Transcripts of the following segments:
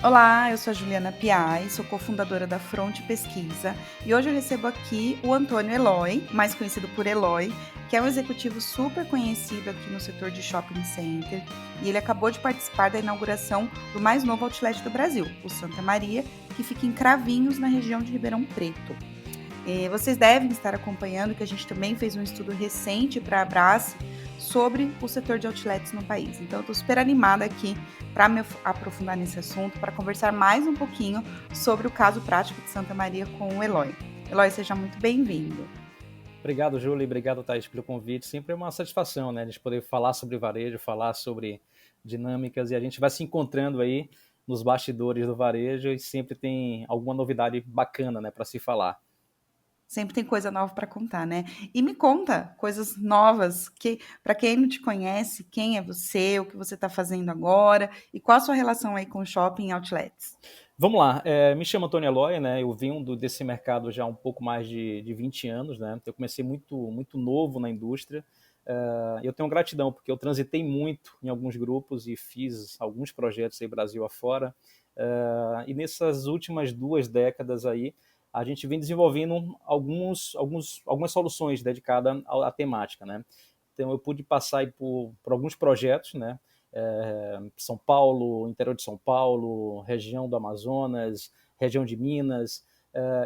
Olá, eu sou a Juliana Piai, sou cofundadora da Fronte Pesquisa e hoje eu recebo aqui o Antônio Eloy, mais conhecido por Eloy, que é um executivo super conhecido aqui no setor de shopping center e ele acabou de participar da inauguração do mais novo outlet do Brasil, o Santa Maria, que fica em Cravinhos, na região de Ribeirão Preto. Vocês devem estar acompanhando que a gente também fez um estudo recente para a Abrace sobre o setor de outlets no país. Então, eu estou super animada aqui para me aprofundar nesse assunto, para conversar mais um pouquinho sobre o caso prático de Santa Maria com o Eloy. Eloy, seja muito bem-vindo. Obrigado, Júlia, e obrigado, Thaís, pelo convite. Sempre é uma satisfação, né, a gente poder falar sobre varejo, falar sobre dinâmicas, e a gente vai se encontrando aí nos bastidores do varejo e sempre tem alguma novidade bacana, né, para se falar. Sempre tem coisa nova para contar, né? E me conta coisas novas, que para quem não te conhece, quem é você, o que você está fazendo agora e qual a sua relação aí com shopping e outlets. Vamos lá, me chamo Antônio Eloy, né, eu venho desse mercado já há um pouco mais de 20 anos, né, eu comecei muito novo na indústria. Eu tenho gratidão porque eu transitei muito em alguns grupos e fiz alguns projetos aí Brasil afora. E nessas últimas 2 décadas aí, a gente vem desenvolvendo algumas soluções dedicadas à temática, né? Então eu pude passar aí por alguns projetos, né? São Paulo, interior de São Paulo, região do Amazonas, região de Minas.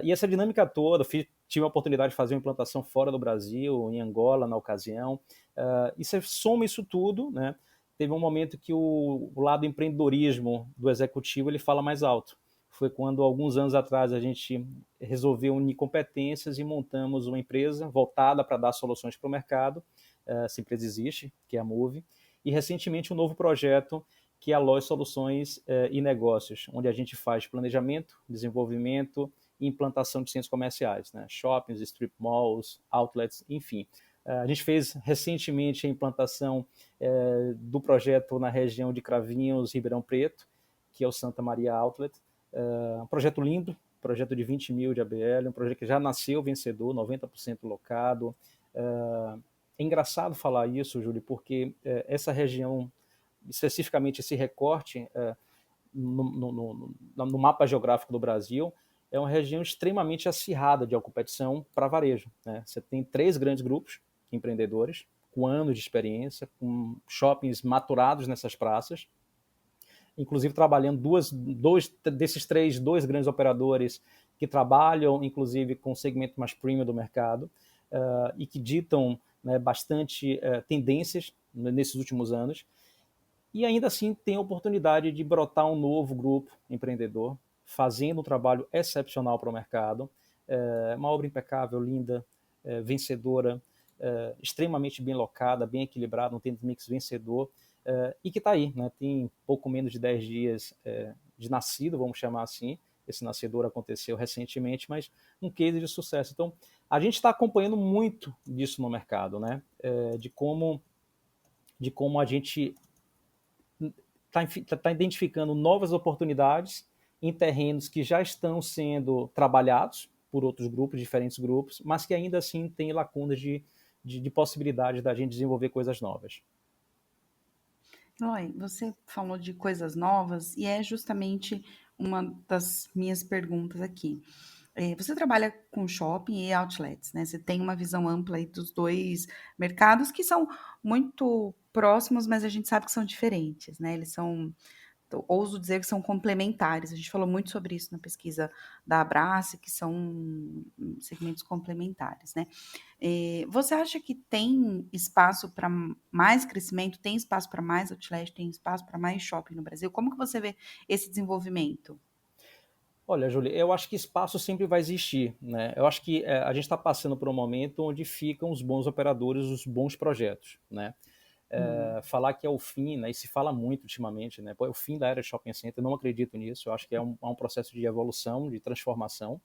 E essa dinâmica toda, tive a oportunidade de fazer uma implantação fora do Brasil, em Angola, na ocasião. E você soma isso tudo, né? Teve um momento que o lado empreendedorismo do executivo ele fala mais alto. Foi quando, alguns anos atrás, a gente resolveu unir competências e montamos uma empresa voltada para dar soluções para o mercado. Essa empresa existe, que é a Move. E, recentemente, um novo projeto, que é a Lojas Soluções e Negócios, onde a gente faz planejamento, desenvolvimento e implantação de centros comerciais, né? Shoppings, strip malls, outlets, enfim. A gente fez recentemente a implantação do projeto na região de Cravinhos, Ribeirão Preto, que é o Santa Maria Outlet. Um projeto lindo, projeto de 20 mil de ABL, um projeto que já nasceu vencedor, 90% locado. É engraçado falar isso, Júlio, porque essa região, especificamente esse recorte no mapa geográfico do Brasil, é uma região extremamente acirrada de competição para varejo, né? Você tem 3 grandes grupos empreendedores, com anos de experiência, com shoppings maturados nessas praças, inclusive trabalhando dois grandes operadores que trabalham, inclusive, com o segmento mais premium do mercado, e que ditam, né, bastante tendências nesses últimos anos. E ainda assim tem a oportunidade de brotar um novo grupo empreendedor, fazendo um trabalho excepcional para o mercado, uma obra impecável, linda, vencedora, extremamente bem locada, bem equilibrada, um tênis mix vencedor, e que está aí, né? Tem pouco menos de 10 dias de nascido, vamos chamar assim. Esse nascedor aconteceu recentemente, mas um case de sucesso. Então, a gente está acompanhando muito disso no mercado, né? De como a gente está identificando novas oportunidades em terrenos que já estão sendo trabalhados por outros grupos, diferentes grupos, mas que ainda assim tem lacunas de possibilidade da gente desenvolver coisas novas. Eloy, você falou de coisas novas e é justamente uma das minhas perguntas aqui. Você trabalha com shopping e outlets, né? Você tem uma visão ampla aí dos dois mercados que são muito próximos, mas a gente sabe que são diferentes, né? Eles são, ouso dizer que são complementares. A gente falou muito sobre isso na pesquisa da Abrace, que são segmentos complementares, né? Você acha que tem espaço para mais crescimento, tem espaço para mais outlet, tem espaço para mais shopping no Brasil? Como que você vê esse desenvolvimento? Olha, Júlia, eu acho que espaço sempre vai existir, né? Eu acho que a gente está passando por um momento onde ficam os bons operadores, os bons projetos, né? Hum. Falar que é o fim, né, e se fala muito ultimamente, né, pô, é o fim da era de shopping center, eu não acredito nisso. Eu acho que é um processo de evolução, de transformação.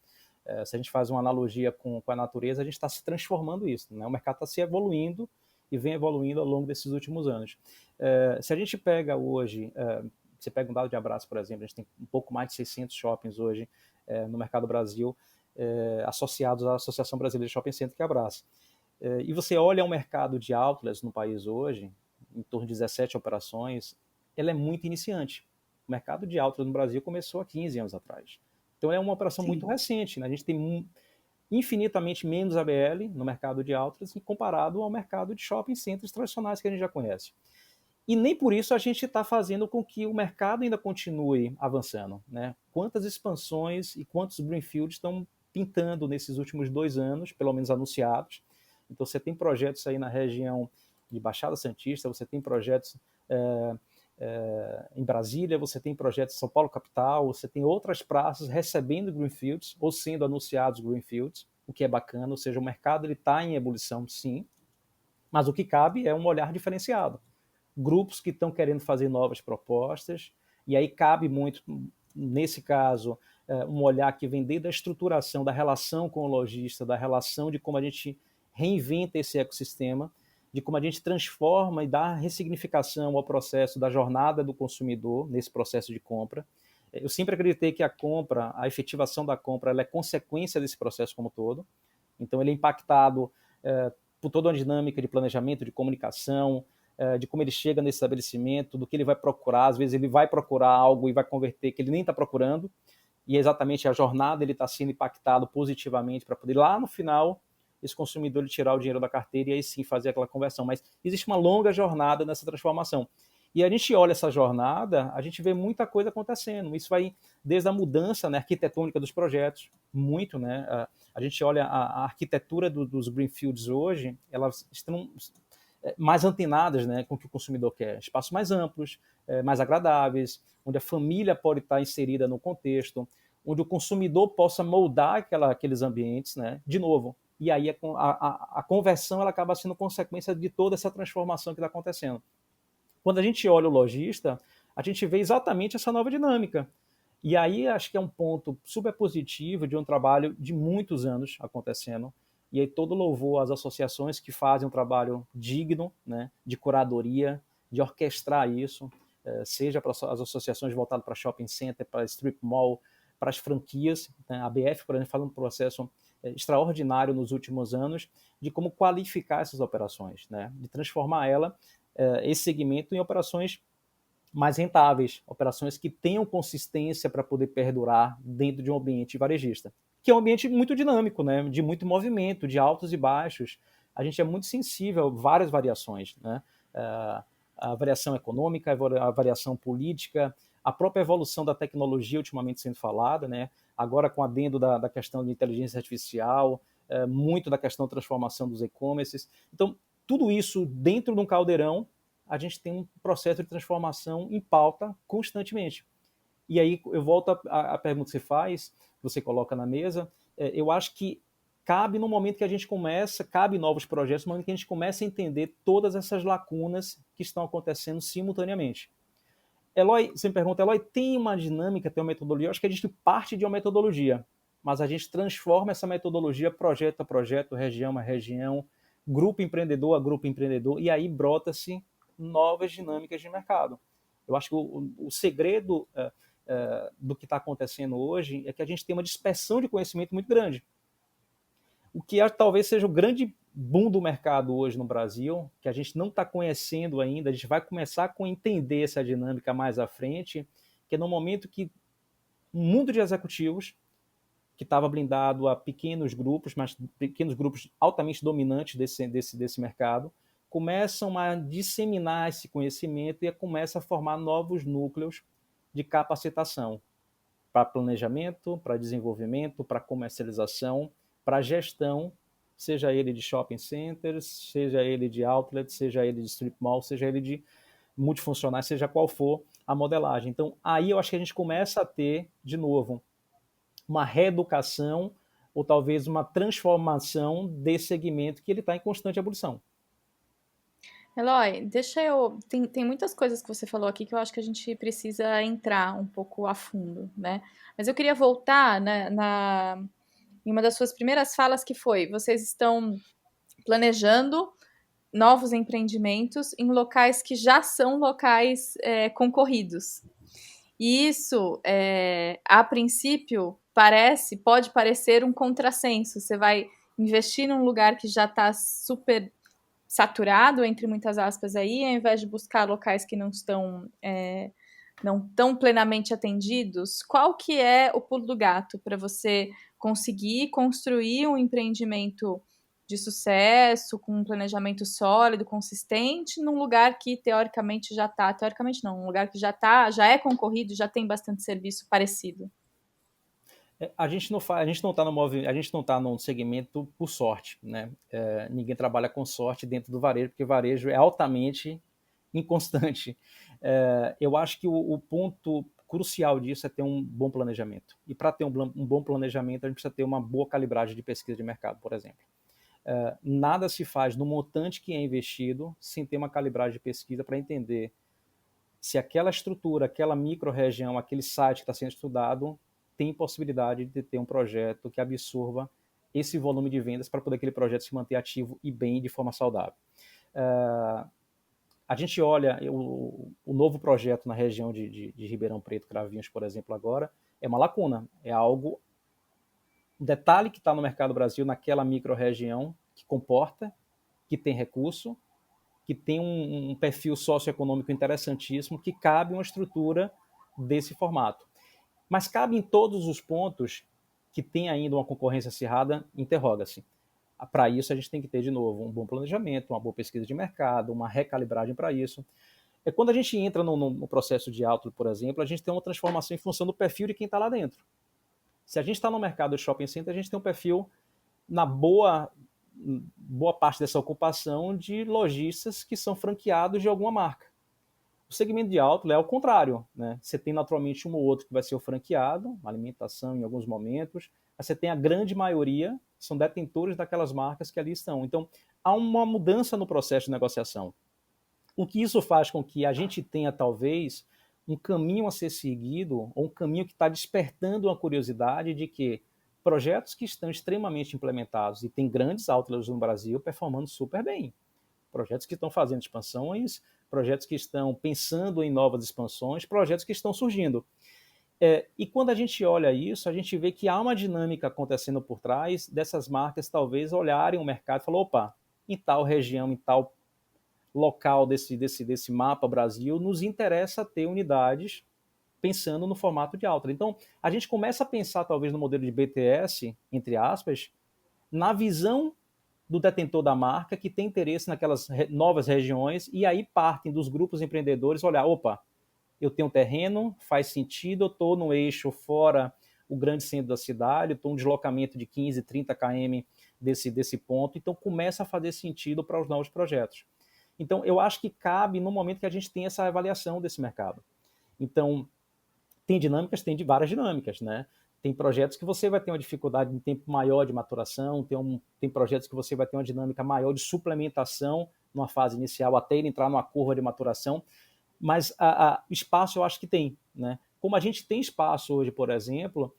Se a gente faz uma analogia com a natureza, a gente está se transformando isso, né? O mercado está se evoluindo e vem evoluindo ao longo desses últimos anos. Se a gente pega hoje, você pega um dado de Abraço, por exemplo, a gente tem um pouco mais de 600 shoppings hoje no mercado Brasil, associados à Associação Brasileira de Shopping Center, que é a Abraço. E você olha o mercado de outlets no país hoje, em torno de 17 operações, ela é muito iniciante. O mercado de outlets no Brasil começou há 15 anos atrás. Então é uma operação muito Sim. recente, né? A gente tem infinitamente menos ABL no mercado de outlets comparado ao mercado de shopping centers tradicionais que a gente já conhece. E nem por isso a gente está fazendo com que o mercado ainda continue avançando, né? Quantas expansões e quantos greenfields estão pintando nesses últimos 2 anos, pelo menos anunciados. Então você tem projetos aí na região de Baixada Santista, você tem projetos em Brasília, você tem projetos em São Paulo capital, você tem outras praças recebendo greenfields ou sendo anunciados greenfields, o que é bacana, ou seja, o mercado está em ebulição, sim, mas o que cabe é um olhar diferenciado. Grupos que estão querendo fazer novas propostas, e aí cabe muito, nesse caso, um olhar que vem desde a estruturação da relação com o lojista, da relação de como a gente reinventa esse ecossistema, de como a gente transforma e dá ressignificação ao processo da jornada do consumidor nesse processo de compra. Eu sempre acreditei que a compra, a efetivação da compra, ela é consequência desse processo como todo. Então, ele é impactado por toda uma dinâmica de planejamento, de comunicação, de como ele chega nesse estabelecimento, do que ele vai procurar. Às vezes ele vai procurar algo e vai converter que ele nem está procurando, e é exatamente a jornada ele está sendo impactado positivamente para poder, lá no final, esse consumidor ele tirar o dinheiro da carteira e aí sim fazer aquela conversão. Mas existe uma longa jornada nessa transformação. E a gente olha essa jornada, a gente vê muita coisa acontecendo. Isso vai desde a mudança, né, arquitetônica dos projetos, muito, né? A gente olha a arquitetura dos greenfields hoje, elas estão mais antenadas, né, com o que o consumidor quer. Espaços mais amplos, mais agradáveis, onde a família pode estar inserida no contexto, onde o consumidor possa moldar aqueles ambientes, né, de novo. E aí a conversão ela acaba sendo consequência de toda essa transformação que está acontecendo. Quando a gente olha o lojista, a gente vê exatamente essa nova dinâmica. E aí acho que é um ponto super positivo de um trabalho de muitos anos acontecendo. E aí todo louvor às associações que fazem um trabalho digno, né, de curadoria, de orquestrar isso, seja para as associações voltadas para shopping center, para strip mall, para as franquias. Né? A BF, por exemplo, faz um processo extraordinário nos últimos anos de como qualificar essas operações, né? De transformar esse segmento em operações mais rentáveis, operações que tenham consistência para poder perdurar dentro de um ambiente varejista, que é um ambiente muito dinâmico, né? De muito movimento, de altos e baixos. A gente é muito sensível a várias variações, né? A variação econômica, a variação política, a própria evolução da tecnologia ultimamente sendo falada, né? Agora com o adendo da questão de inteligência artificial, muito da questão da transformação dos e-commerces. Então, tudo isso dentro de um caldeirão, a gente tem um processo de transformação em pauta constantemente. E aí eu volto à pergunta que você faz, que você coloca na mesa, eu acho que cabe no momento que a gente começa, cabe novos projetos, no momento que a gente começa a entender todas essas lacunas que estão acontecendo simultaneamente. Eloy, você me pergunta, Eloy, tem uma dinâmica, tem uma metodologia? Eu acho que a gente parte de uma metodologia, mas a gente transforma essa metodologia projeto a projeto, região a região, grupo empreendedor a grupo empreendedor, e aí brota-se novas dinâmicas de mercado. Eu acho que o segredo do que está acontecendo hoje é que a gente tem uma dispersão de conhecimento muito grande. O que talvez seja o grande boom do mercado hoje no Brasil, que a gente não está conhecendo ainda, a gente vai começar a entender essa dinâmica mais à frente, que é no momento que um mundo de executivos, que estava blindado a pequenos grupos, mas pequenos grupos altamente dominantes desse mercado, começam a disseminar esse conhecimento e começam a formar novos núcleos de capacitação para planejamento, para desenvolvimento, para comercialização, para gestão, seja ele de shopping centers, seja ele de outlets, seja ele de strip mall, seja ele de multifuncionais, seja qual for a modelagem. Então, aí eu acho que a gente começa a ter, de novo, uma reeducação ou talvez uma transformação desse segmento que ele está em constante evolução. Eloy, deixa eu. Tem muitas coisas que você falou aqui que eu acho que a gente precisa entrar um pouco a fundo, né? Mas eu queria voltar, né, em uma das suas primeiras falas que foi: vocês estão planejando novos empreendimentos em locais que já são locais concorridos. E isso, a princípio, pode parecer um contrassenso. Você vai investir num lugar que já está super saturado, entre muitas aspas, aí, ao invés de buscar locais que não estão não tão plenamente atendidos, qual que é o pulo do gato para você conseguir construir um empreendimento de sucesso, com um planejamento sólido, consistente, num lugar que teoricamente já está, teoricamente não, um lugar que já está, já é concorrido, já tem bastante serviço parecido? A gente não faz, a gente não está no a gente não tá num segmento por sorte, né? Ninguém trabalha com sorte dentro do varejo, porque varejo é altamente inconstante. Eu acho que o ponto crucial disso é ter um bom planejamento. E para ter um bom planejamento, a gente precisa ter uma boa calibragem de pesquisa de mercado, por exemplo. Nada se faz no montante que é investido sem ter uma calibragem de pesquisa para entender se aquela estrutura, aquela micro-região, aquele site que está sendo estudado tem possibilidade de ter um projeto que absorva esse volume de vendas para poder aquele projeto se manter ativo e bem de forma saudável. A gente olha o novo projeto na região de Ribeirão Preto, Cravinhos, por exemplo, agora, é uma lacuna, é algo, um detalhe que está no mercado Brasil, naquela micro-região, que comporta, que tem recurso, que tem um perfil socioeconômico interessantíssimo, que cabe uma estrutura desse formato. Mas cabe em todos os pontos que tem ainda uma concorrência acirrada, interroga-se. Para isso, a gente tem que ter, de novo, um bom planejamento, uma boa pesquisa de mercado, uma recalibragem para isso. Quando a gente entra no processo de outlet, por exemplo, a gente tem uma transformação em função do perfil de quem está lá dentro. Se a gente está no mercado de shopping center, a gente tem um perfil, na boa parte dessa ocupação, de lojistas que são franqueados de alguma marca. O segmento de outlet é ao contrário, né? Você tem naturalmente um ou outro que vai ser o franqueado, alimentação em alguns momentos, mas você tem a grande maioria que são detentores daquelas marcas que ali estão. Então, há uma mudança no processo de negociação. O que isso faz com que a gente tenha, talvez, um caminho a ser seguido, ou um caminho que está despertando uma curiosidade de que projetos que estão extremamente implementados e tem grandes outlets no Brasil performando super bem. Projetos que estão fazendo expansões, projetos que estão pensando em novas expansões, projetos que estão surgindo. E quando a gente olha isso, a gente vê que há uma dinâmica acontecendo por trás dessas marcas talvez olharem o mercado e falar, opa, em tal região, em tal local desse mapa Brasil, nos interessa ter unidades pensando no formato de outlet. Então, a gente começa a pensar talvez no modelo de BTS, entre aspas, na visão do detentor da marca que tem interesse naquelas novas regiões, e aí partem dos grupos empreendedores olhar, opa, eu tenho um terreno, faz sentido, eu estou no eixo fora o grande centro da cidade, eu estou um deslocamento de 15, 30 km desse ponto, então começa a fazer sentido para os novos projetos. Então, eu acho que cabe no momento que a gente tem essa avaliação desse mercado. Então, tem dinâmicas, tem de várias dinâmicas, né? Tem projetos que você vai ter uma dificuldade em tempo maior de maturação, tem projetos que você vai ter uma dinâmica maior de suplementação numa fase inicial até ele entrar numa curva de maturação, mas espaço eu acho que tem, né? Como a gente tem espaço hoje, por exemplo,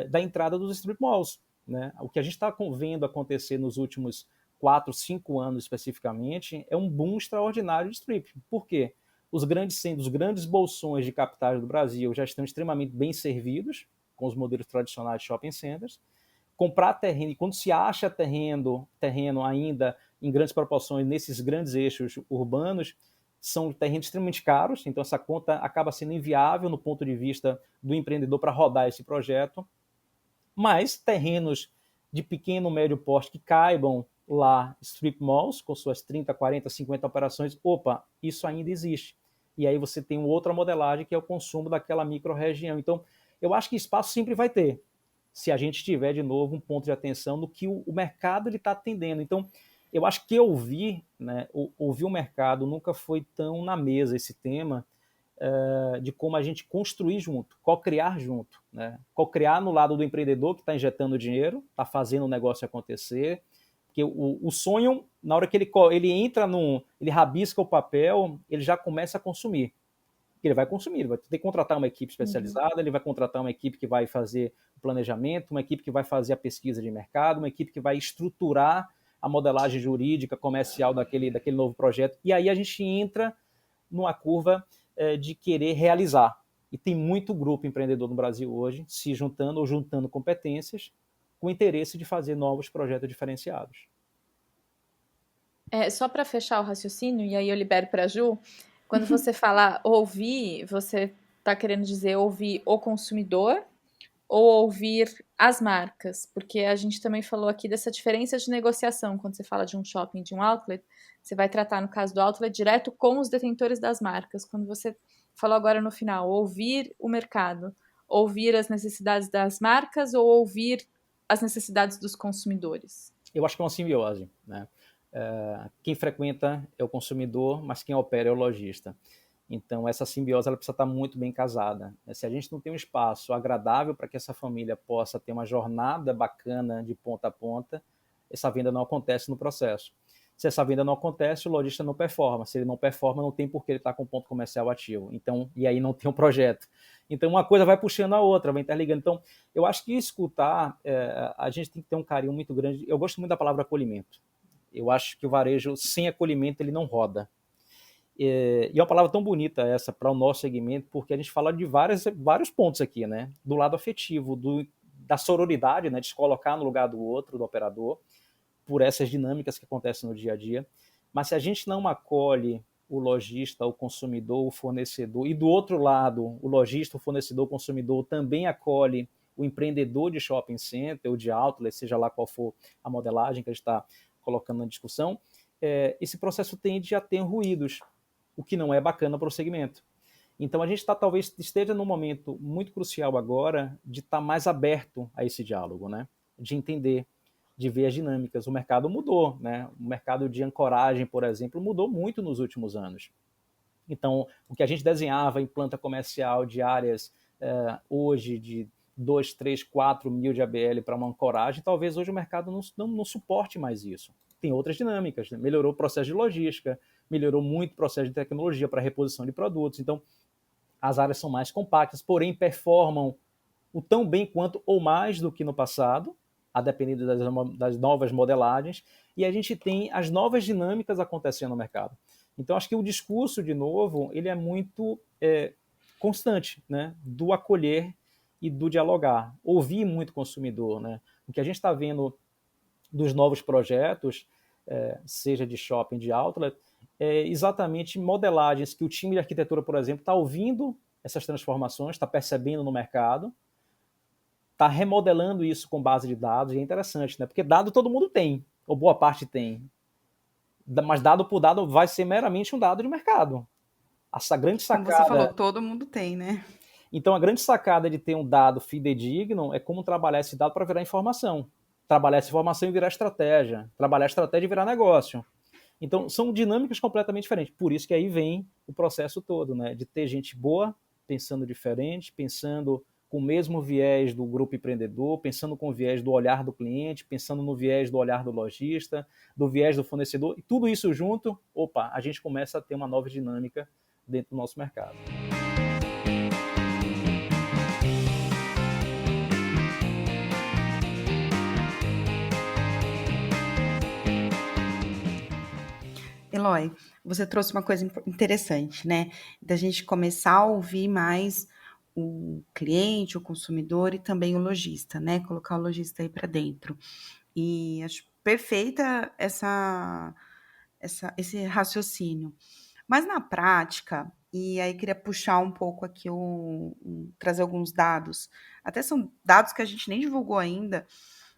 da entrada dos strip malls, né? O que a gente está vendo acontecer nos últimos 4, 5 anos especificamente é um boom extraordinário de strip. Por quê? Os grandes bolsões de capitais do Brasil já estão extremamente bem servidos com os modelos tradicionais de shopping centers. Comprar terreno, e quando se acha terreno ainda em grandes proporções nesses grandes eixos urbanos, são terrenos extremamente caros, então essa conta acaba sendo inviável no ponto de vista do empreendedor para rodar esse projeto. Mas terrenos de pequeno, médio porte que caibam lá, strip malls, com suas 30, 40, 50 operações, opa, isso ainda existe. E aí você tem outra modelagem que é o consumo daquela micro-região. Então, eu acho que espaço sempre vai ter, se a gente tiver, de novo, um ponto de atenção no que o mercado está atendendo. Então, eu acho que ouvir o mercado nunca foi tão na mesa esse tema, de como a gente construir junto, co-criar junto, né? Co-criar no lado do empreendedor que está injetando dinheiro, está fazendo o negócio acontecer, porque o sonho, na hora que ele entra ele rabisca o papel, ele já começa a consumir. Ele vai consumir, ele vai ter que contratar uma equipe especializada, ele vai contratar uma equipe que vai fazer o planejamento, uma equipe que vai fazer a pesquisa de mercado, uma equipe que vai estruturar a modelagem jurídica, comercial daquele novo projeto, e aí a gente entra numa curva de querer realizar. E tem muito grupo empreendedor no Brasil hoje se juntando ou juntando competências com o interesse de fazer novos projetos diferenciados. Só para fechar o raciocínio, e aí eu libero para a Ju, quando você fala ouvir, você está querendo dizer ouvir o consumidor ou ouvir as marcas? Porque a gente também falou aqui dessa diferença de negociação. Quando você fala de um shopping, de um outlet, você vai tratar, no caso do outlet, direto com os detentores das marcas. Quando você falou agora no final, ouvir o mercado, ouvir as necessidades das marcas ou ouvir as necessidades dos consumidores? Eu acho que é uma simbiose, né? Quem frequenta é o consumidor, mas quem opera é o lojista. Então, essa simbiose ela precisa estar muito bem casada. Se a gente não tem um espaço agradável para que essa família possa ter uma jornada bacana de ponta a ponta, essa venda não acontece no processo. Se essa venda não acontece, o lojista não performa. Se ele não performa, não tem por que ele estar com um ponto comercial ativo. Então, e aí não tem um projeto. Então, uma coisa vai puxando a outra, vai interligando. Então, eu acho que escutar, a gente tem que ter um carinho muito grande. Eu gosto muito da palavra acolhimento. Eu acho que o varejo, sem acolhimento, ele não roda. E é uma palavra tão bonita essa para o nosso segmento, porque a gente fala de vários pontos aqui, né? Do lado afetivo, da sororidade, né? De se colocar no lugar do outro, do operador, por essas dinâmicas que acontecem no dia a dia. Mas se a gente não acolhe o lojista, o consumidor, o fornecedor, e do outro lado, o lojista, o fornecedor, o consumidor também acolhe o empreendedor de shopping center ou de outlet, seja lá qual for a modelagem que a gente está colocando na discussão, esse processo tende a ter ruídos, o que não é bacana para o segmento. Então a gente talvez esteja num momento muito crucial agora de estar mais aberto a esse diálogo, né? De entender, de ver as dinâmicas. O mercado mudou, né? O mercado de ancoragem, por exemplo, mudou muito nos últimos anos. Então, o que a gente desenhava em planta comercial de áreas hoje de 2, 3, 4 mil de ABL para uma ancoragem, talvez hoje o mercado não suporte mais isso. Tem outras dinâmicas, né? Melhorou o processo de logística, melhorou muito o processo de tecnologia para reposição de produtos. Então, as áreas são mais compactas, porém performam o tão bem quanto ou mais do que no passado, a depender das novas modelagens, e a gente tem as novas dinâmicas acontecendo no mercado. Então, acho que o discurso, de novo, ele é muito constante, né? Do acolher e do dialogar. Ouvir muito o consumidor, né? O que a gente está vendo dos novos projetos, seja de shopping, de outlet, exatamente modelagens que o time de arquitetura, por exemplo, está ouvindo essas transformações, está percebendo no mercado, está remodelando isso com base de dados, e é interessante, né? Porque dado todo mundo tem, ou boa parte tem, mas dado por dado vai ser meramente um dado de mercado. Essa grande Como você falou, sacada... todo mundo tem, né? Então, a grande sacada de ter um dado fidedigno é como trabalhar esse dado para virar informação. Trabalhar essa informação e virar estratégia. Trabalhar a estratégia e virar negócio. Então, são dinâmicas completamente diferentes. Por isso que aí vem o processo todo, né? De ter gente boa, pensando diferente, pensando com o mesmo viés do grupo empreendedor, pensando com o viés do olhar do cliente, pensando no viés do olhar do lojista, do viés do fornecedor, e tudo isso junto, a gente começa a ter uma nova dinâmica dentro do nosso mercado. Eloy, você trouxe uma coisa interessante, né? Da gente começar a ouvir mais o cliente, o consumidor e também o lojista, né? Colocar o lojista aí para dentro. E acho perfeita esse raciocínio. Mas na prática, e aí queria puxar um pouco aqui, trazer alguns dados, até são dados que a gente nem divulgou ainda,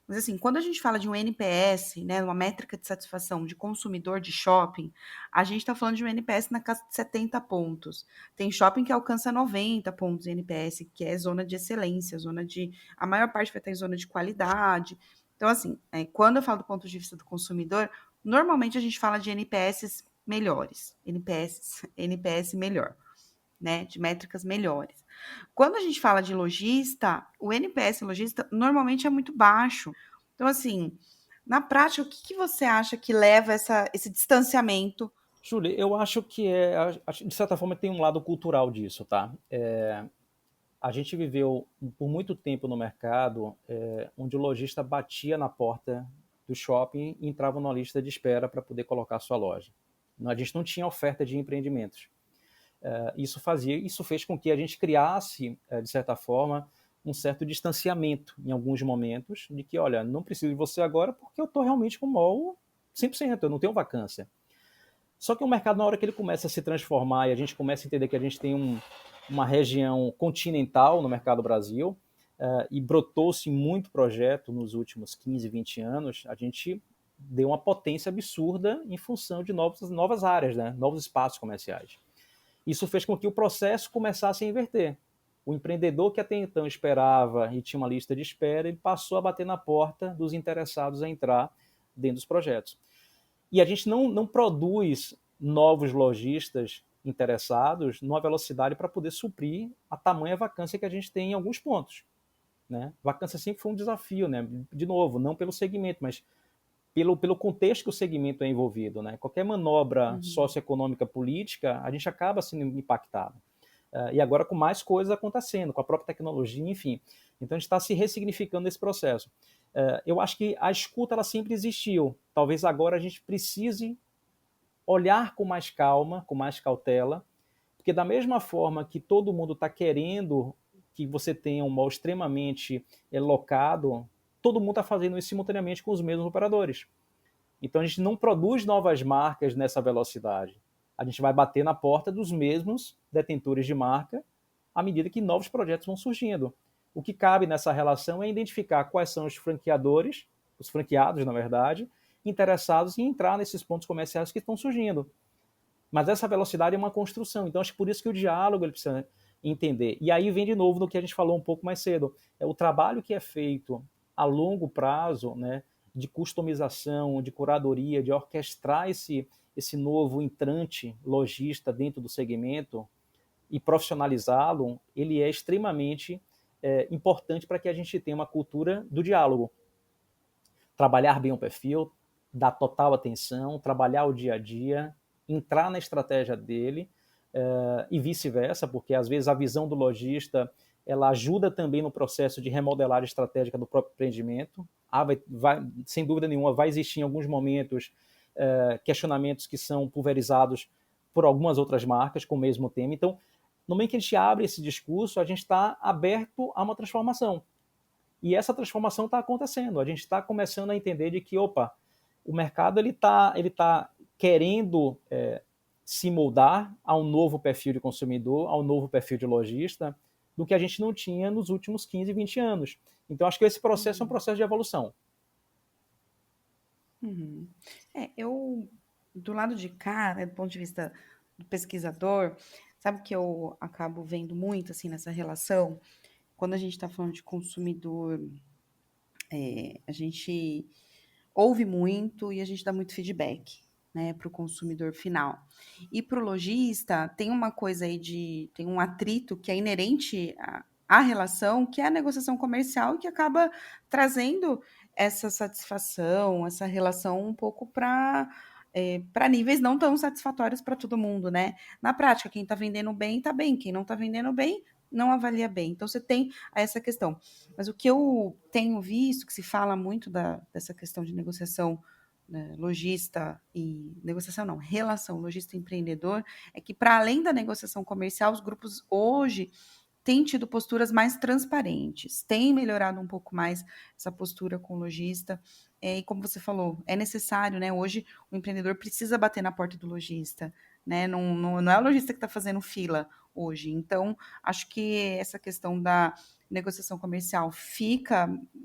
mas assim, quando a gente fala de um NPS, né, uma métrica de satisfação de consumidor de shopping, a gente está falando de um NPS na casa de 70 pontos. Tem shopping que alcança 90 pontos de NPS, que é zona de excelência, a maior parte vai estar em zona de qualidade. Então, assim, quando eu falo do ponto de vista do consumidor, normalmente a gente fala de NPS melhores, NPS melhor, né, de métricas melhores. Quando a gente fala de lojista, o NPS lojista normalmente é muito baixo. Então, assim, na prática, o que você acha que leva esse distanciamento? Júlia, eu acho que de certa forma tem um lado cultural disso, tá? A gente viveu por muito tempo no mercado onde o lojista batia na porta do shopping e entrava numa lista de espera para poder colocar a sua loja. A gente não tinha oferta de empreendimentos. Isso fez com que a gente criasse, de certa forma, um certo distanciamento em alguns momentos, de que, olha, não preciso de você agora porque eu estou realmente com o mall 100%, eu não tenho vacância. Só que o mercado, na hora que ele começa a se transformar e a gente começa a entender que a gente tem uma região continental no mercado Brasil, e brotou-se muito projeto nos últimos 15, 20 anos, a gente deu uma potência absurda em função de novas áreas, né? Novos espaços comerciais. Isso fez com que o processo começasse a inverter. O empreendedor que até então esperava e tinha uma lista de espera, ele passou a bater na porta dos interessados a entrar dentro dos projetos. E a gente não produz novos lojistas interessados numa velocidade para poder suprir a tamanha vacância que a gente tem em alguns pontos. Né? Vacância sempre foi um desafio, né? De novo, não pelo segmento, mas pelo contexto que o segmento é envolvido. Né? Qualquer manobra socioeconômica política, a gente acaba sendo impactado. E agora com mais coisas acontecendo, com a própria tecnologia, enfim. Então a gente está se ressignificando nesse processo. Eu acho que a escuta ela sempre existiu. Talvez agora a gente precise olhar com mais calma, com mais cautela, porque da mesma forma que todo mundo está querendo que você tenha um mall extremamente locado, todo mundo está fazendo isso simultaneamente com os mesmos operadores. Então a gente não produz novas marcas nessa velocidade. A gente vai bater na porta dos mesmos detentores de marca à medida que novos projetos vão surgindo. O que cabe nessa relação é identificar quais são os franqueadores, os franqueados, na verdade, interessados em entrar nesses pontos comerciais que estão surgindo. Mas essa velocidade é uma construção. Então, acho que por isso que o diálogo ele precisa entender. E aí vem de novo no que a gente falou um pouco mais cedo. É o trabalho que é feito a longo prazo, né, de customização, de curadoria, de orquestrar esse novo entrante lojista dentro do segmento e profissionalizá-lo, ele é extremamente importante para que a gente tenha uma cultura do diálogo. Trabalhar bem o perfil, dar total atenção, trabalhar o dia a dia, entrar na estratégia dele e vice-versa, porque às vezes a visão do lojista ela ajuda também no processo de remodelar estratégica do próprio empreendimento. Sem dúvida nenhuma, vai existir em alguns momentos questionamentos que são pulverizados por algumas outras marcas com o mesmo tema. Então, no momento que a gente abre esse discurso, a gente está aberto a uma transformação. E essa transformação está acontecendo. A gente está começando a entender de que, o mercado ele tá querendo se moldar a um novo perfil de consumidor, a um novo perfil de lojista, do que a gente não tinha nos últimos 15, 20 anos. Então, acho que esse processo é um processo de evolução. Eu, do lado de cá, né, do ponto de vista do pesquisador, sabe o que eu acabo vendo muito, assim, nessa relação? Quando a gente está falando de consumidor, a gente ouve muito e a gente dá muito feedback, né, para o consumidor final. E para o lojista, tem uma coisa aí tem um atrito que é inerente à relação, que é a negociação comercial, que acaba trazendo essa satisfação, essa relação um pouco para níveis não tão satisfatórios para todo mundo, né? Na prática, quem está vendendo bem, está bem. Quem não está vendendo bem, não avalia bem. Então, você tem essa questão. Mas o que eu tenho visto, que se fala muito dessa questão de negociação, né, lojista e... Negociação não, relação lojista e empreendedor, é que para além da negociação comercial, os grupos hoje têm tido posturas mais transparentes, têm melhorado um pouco mais essa postura com o lojista. E como você falou, é necessário, né? Hoje o empreendedor precisa bater na porta do lojista, né? Não é o lojista que está fazendo fila hoje. Então, acho que essa questão da negociação comercial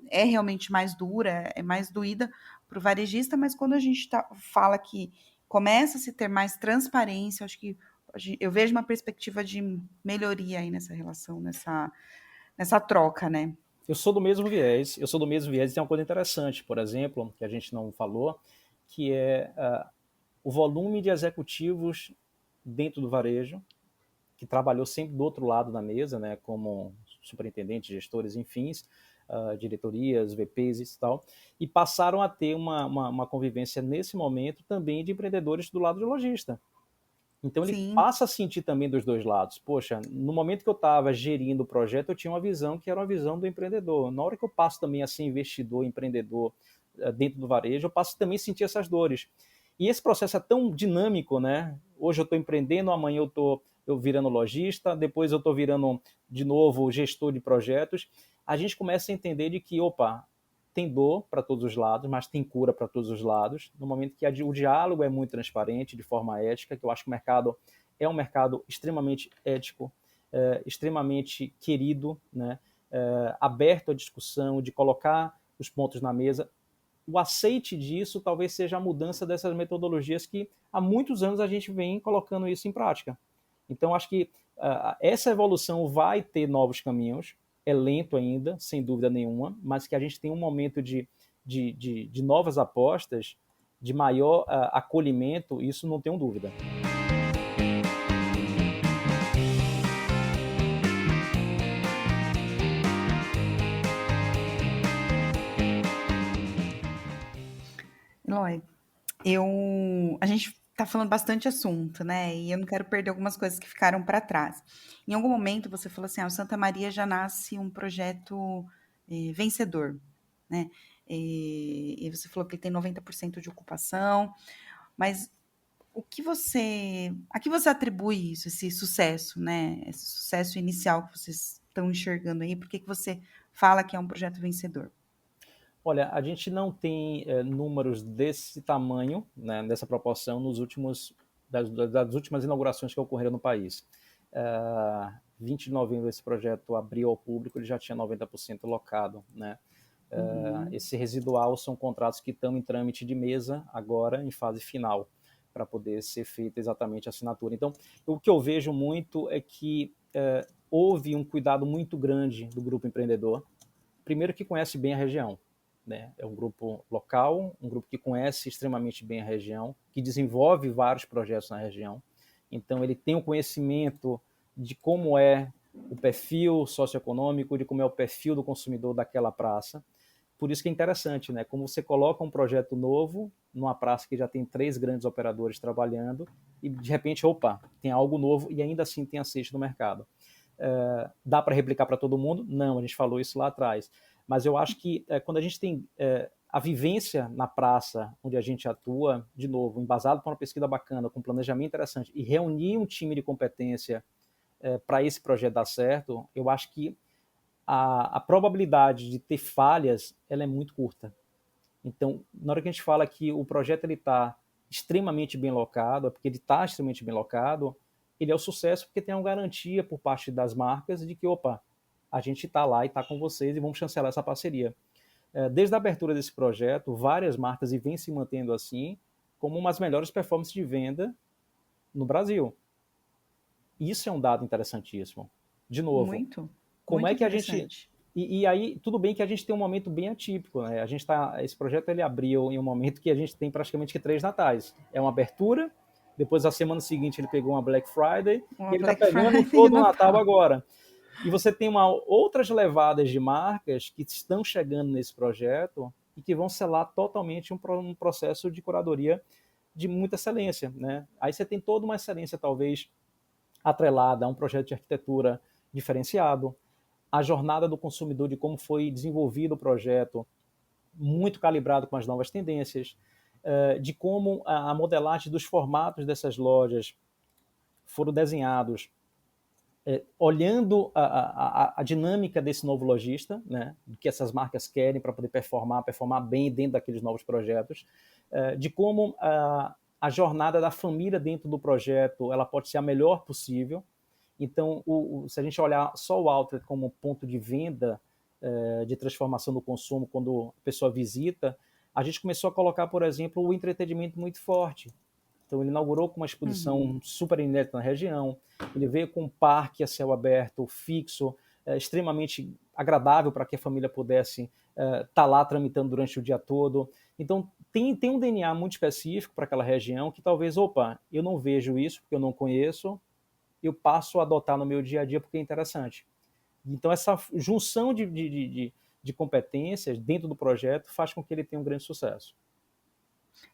é realmente mais dura, é mais doída para o varejista, mas quando a gente fala que começa a se ter mais transparência, acho que eu vejo uma perspectiva de melhoria aí nessa relação, nessa troca, né? Eu sou do mesmo viés, e tem uma coisa interessante, por exemplo, que a gente não falou, que é o volume de executivos dentro do varejo, que trabalhou sempre do outro lado da mesa, né, como superintendentes, gestores, enfim, diretorias, VPs e tal, e passaram a ter uma convivência nesse momento também de empreendedores do lado do lojista. Então ele Sim. passa a sentir também dos dois lados. Poxa, no momento que eu estava gerindo o projeto, eu tinha uma visão que era uma visão do empreendedor. Na hora que eu passo também a ser investidor, empreendedor dentro do varejo, eu passo também a sentir essas dores. E esse processo é tão dinâmico, né? Hoje eu estou empreendendo, amanhã eu estou virando lojista, depois eu estou virando de novo gestor de projetos. A gente começa a entender de que, tem dor para todos os lados, mas tem cura para todos os lados. No momento que o diálogo é muito transparente, de forma ética, que eu acho que o mercado é um mercado extremamente ético, extremamente querido, né? Aberto à discussão, de colocar os pontos na mesa. O aceite disso talvez seja a mudança dessas metodologias que há muitos anos a gente vem colocando isso em prática. Então, acho que essa evolução vai ter novos caminhos, é lento ainda, sem dúvida nenhuma, mas que a gente tem um momento de novas apostas, de maior acolhimento, isso não tenho dúvida. Eloy, a gente tá falando bastante assunto, né? E eu não quero perder algumas coisas que ficaram para trás. Em algum momento você falou assim, o Santa Maria já nasce um projeto vencedor, né? E você falou que ele tem 90% de ocupação, mas a que você atribui isso, esse sucesso, né? Esse sucesso inicial que vocês estão enxergando aí? Por que você fala que é um projeto vencedor? Olha, a gente não tem números desse tamanho, né, dessa proporção, das últimas inaugurações que ocorreram no país. 20 de novembro esse projeto abriu ao público, ele já tinha 90% locado, né? Esse residual são contratos que estão em trâmite de mesa agora, em fase final, para poder ser feita exatamente a assinatura. Então, o que eu vejo muito é que houve um cuidado muito grande do grupo empreendedor, primeiro que conhece bem a região, né? É um grupo local, um grupo que conhece extremamente bem a região, que desenvolve vários projetos na região. Então, ele tem um conhecimento de como é o perfil socioeconômico, de como é o perfil do consumidor daquela praça. Por isso que é interessante, né? Como você coloca um projeto novo numa praça que já tem 3 grandes operadores trabalhando e, de repente, opa, tem algo novo e ainda assim tem aceite no mercado. Dá para replicar para todo mundo? Não, a gente falou isso lá atrás. Mas eu acho que quando a gente tem a vivência na praça onde a gente atua, de novo, embasado por uma pesquisa bacana, com um planejamento interessante, e reunir um time de competência para esse projeto dar certo, eu acho que a probabilidade de ter falhas ela é muito curta. Então, na hora que a gente fala que o projeto está extremamente bem locado, é porque ele está extremamente bem locado, ele é o sucesso porque tem uma garantia por parte das marcas de que, opa, a gente está lá e está com vocês e vamos chancelar essa parceria. Desde a abertura desse projeto, várias marcas e vêm se mantendo assim como umas melhores performances de venda no Brasil. Isso é um dado interessantíssimo. De novo, Muito, como muito é que a gente... interessante. E aí, tudo bem que a gente tem um momento bem atípico, né? Esse projeto ele abriu em um momento que a gente tem praticamente que 3 natais. É uma abertura, depois a semana seguinte ele pegou uma Black Friday, e ele está Black pegando Friday e todo o Natal Natal. agora. E você tem outras levadas de marcas que estão chegando nesse projeto e que vão selar totalmente um processo de curadoria de muita excelência, né? Aí você tem toda uma excelência, talvez, atrelada a um projeto de arquitetura diferenciado, a jornada do consumidor, de como foi desenvolvido o projeto, muito calibrado com as novas tendências, de como a modelagem dos formatos dessas lojas foram desenhados olhando a dinâmica desse novo lojista, né, do que essas marcas querem para poder performar bem dentro daqueles novos projetos, de como a jornada da família dentro do projeto ela pode ser a melhor possível. Então, se a gente olhar só o outlet como ponto de venda, de transformação do consumo, quando a pessoa visita, a gente começou a colocar, por exemplo, o entretenimento muito forte. Então, ele inaugurou com uma exposição super inédita na região, ele veio com um parque a céu aberto, fixo, extremamente agradável para que a família pudesse estar lá tramitando durante o dia todo. Então, tem um DNA muito específico para aquela região que talvez, opa, eu não vejo isso porque eu não conheço, eu passo a adotar no meu dia a dia porque é interessante. Então, essa junção de competências dentro do projeto faz com que ele tenha um grande sucesso.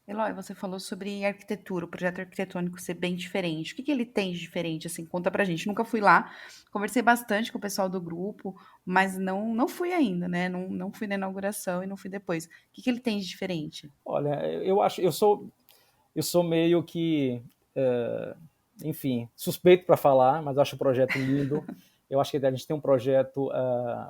Eloy, você falou sobre arquitetura, o projeto arquitetônico ser bem diferente. O que ele tem de diferente? Assim, conta pra gente. Nunca fui lá, conversei bastante com o pessoal do grupo, mas não fui ainda, né? Não fui na inauguração e não fui depois. O que ele tem de diferente? Olha, eu sou meio que, enfim, suspeito para falar, mas acho o projeto lindo. Eu acho que a gente tem um projeto,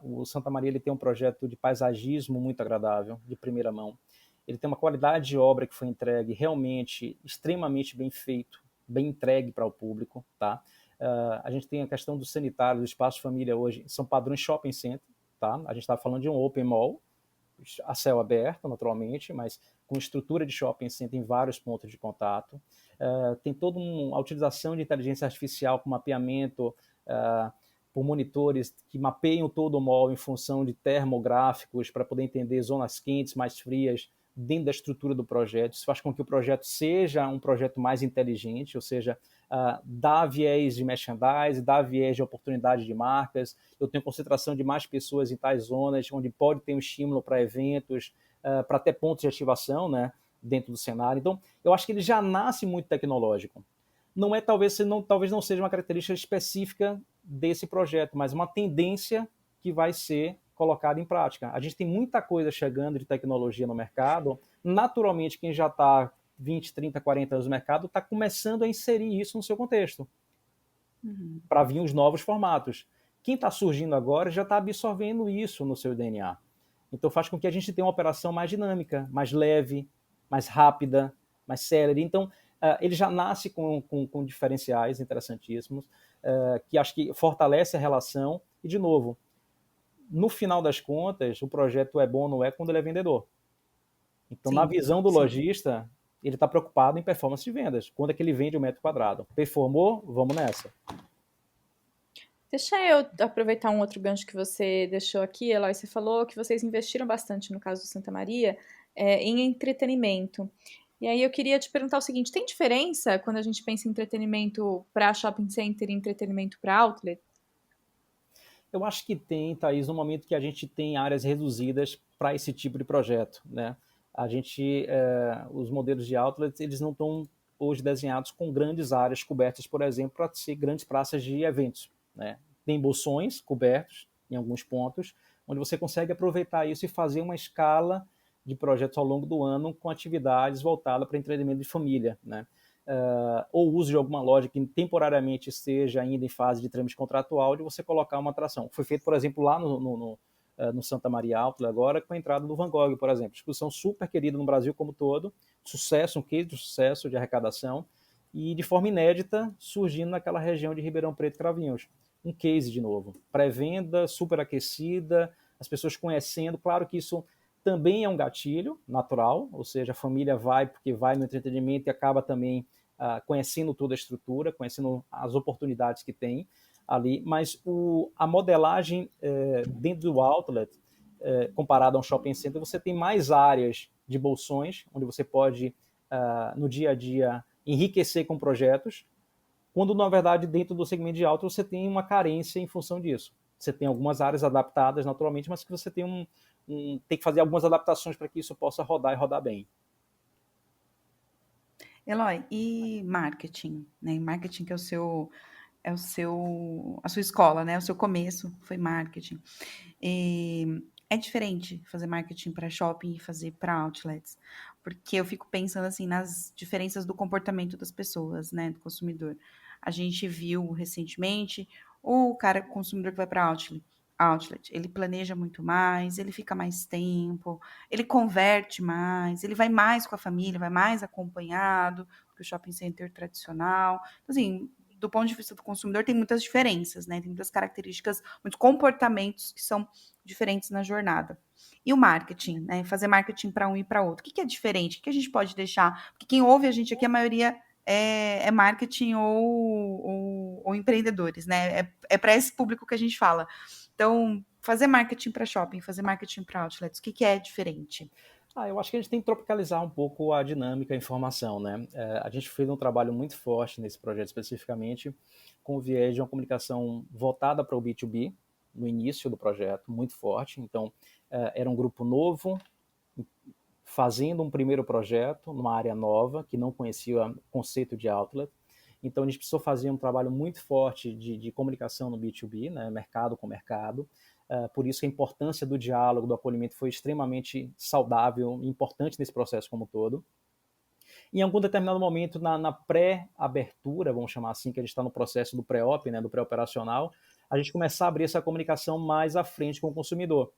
o Santa Maria ele tem um projeto de paisagismo muito agradável, de primeira mão. Ele tem uma qualidade de obra que foi entregue realmente extremamente bem feito, bem entregue para o público, tá? A gente tem a questão do sanitário, do espaço família hoje, são padrões shopping center, tá? A gente está falando de um open mall, a céu aberto, naturalmente, mas com estrutura de shopping center em vários pontos de contato. Tem toda a utilização de inteligência artificial com mapeamento por monitores que mapeiam todo o mall em função de termográficos para poder entender zonas quentes, mais frias, dentro da estrutura do projeto. Isso faz com que o projeto seja um projeto mais inteligente, ou seja, dá viés de merchandise, dá viés de oportunidade de marcas. Eu tenho concentração de mais pessoas em tais zonas, onde pode ter um estímulo para eventos, para até pontos de ativação, né, dentro do cenário. Então, eu acho que ele já nasce muito tecnológico. Não é talvez não seja uma característica específica desse projeto, mas uma tendência que vai ser colocada em prática. A gente tem muita coisa chegando de tecnologia no mercado. Naturalmente, quem já está 20, 30, 40 anos no mercado está começando a inserir isso no seu contexto, para vir os novos formatos. Quem está surgindo agora já está absorvendo isso no seu DNA. Então faz com que a gente tenha uma operação mais dinâmica, mais leve, mais rápida, mais célere. Então ele já nasce com diferenciais interessantíssimos, que acho que fortalece a relação. E, de novo, no final das contas, o projeto é bom ou não é quando ele é vendedor. Então, na visão do lojista, ele está preocupado em performance de vendas. Quando é que ele vende o metro quadrado? Performou? Vamos nessa. Deixa eu aproveitar um outro gancho que você deixou aqui, Eloy. Você falou que vocês investiram bastante, no caso do Santa Maria, em entretenimento. E aí eu queria te perguntar o seguinte, tem diferença quando a gente pensa em entretenimento para shopping center e entretenimento para outlet? Eu acho que tem, Thaís, no momento que a gente tem áreas reduzidas para esse tipo de projeto, né? A gente, os modelos de outlets, eles não estão hoje desenhados com grandes áreas cobertas, por exemplo, para ser grandes praças de eventos, né? Tem bolsões cobertos em alguns pontos, onde você consegue aproveitar isso e fazer uma escala de projetos ao longo do ano com atividades voltadas para entretenimento de família, né? Ou uso de alguma loja que temporariamente esteja ainda em fase de trâmite contratual, de você colocar uma atração. Foi feito, por exemplo, lá no Santa Maria Outlet agora, com a entrada do Van Gogh, por exemplo. Exposição super querida no Brasil como todo, sucesso, um case de sucesso de arrecadação, e de forma inédita surgindo naquela região de Ribeirão Preto e Cravinhos. Um case de novo. Pré-venda, super aquecida, as pessoas conhecendo. Claro que isso também é um gatilho natural, ou seja, a família vai porque vai no entretenimento e acaba também conhecendo toda a estrutura, conhecendo as oportunidades que tem ali, mas a modelagem dentro do outlet, comparado a um shopping center, você tem mais áreas de bolsões, onde você pode, no dia a dia, enriquecer com projetos, quando, na verdade, dentro do segmento de outlet, você tem uma carência em função disso. Você tem algumas áreas adaptadas naturalmente, mas que você tem tem que fazer algumas adaptações para que isso possa rodar e rodar bem. Eloy, e marketing, né? Marketing que é a sua escola, né? O seu começo foi marketing. É diferente fazer marketing para shopping e fazer para outlets, porque eu fico pensando assim nas diferenças do comportamento das pessoas, né, do consumidor. A gente viu recentemente o cara consumidor que vai para outlet, ele planeja muito mais, ele fica mais tempo, ele converte mais, ele vai mais com a família, vai mais acompanhado que o shopping center tradicional. Então, assim, do ponto de vista do consumidor, tem muitas diferenças, né? Tem muitas características, muitos comportamentos que são diferentes na jornada. E o marketing, né? Fazer marketing para um e para outro. O que é diferente? O que a gente pode deixar? Porque quem ouve a gente aqui, a maioria é marketing ou empreendedores, né? É para esse público que a gente fala. Então, fazer marketing para shopping, fazer marketing para outlets, o que é diferente? Eu acho que a gente tem que tropicalizar um pouco a dinâmica, a informação, né? A gente fez um trabalho muito forte nesse projeto especificamente, com o viés de uma comunicação voltada para o B2B, no início do projeto, muito forte. Então, era um grupo novo, fazendo um primeiro projeto numa área nova, que não conhecia o conceito de outlet. Então, a gente precisou fazer um trabalho muito forte de comunicação no B2B, né? Mercado com mercado. Por isso a importância do diálogo, do acolhimento foi extremamente saudável e importante nesse processo como um todo. Em algum determinado momento, na pré-abertura, vamos chamar assim, que a gente está no processo do pré-op, né, do pré-operacional, a gente começar a abrir essa comunicação mais à frente com o consumidor.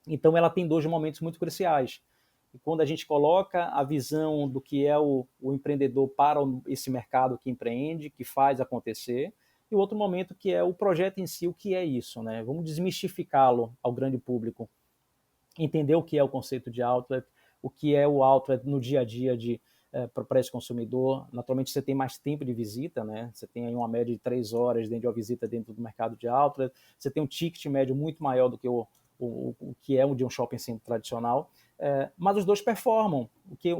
Então, ela tem dois momentos muito cruciais. E quando a gente coloca a visão do que é o empreendedor para esse mercado que empreende, que faz acontecer, e o outro momento que é o projeto em si, o que é isso, né? Vamos desmistificá-lo ao grande público, entender o que é o conceito de outlet, o que é o outlet no dia a dia para esse consumidor. Naturalmente, você tem mais tempo de visita, né? Você tem aí uma média de 3 horas dentro de uma visita dentro do mercado de outlet, você tem um ticket médio muito maior do que o que é de um shopping center tradicional, mas os dois performam.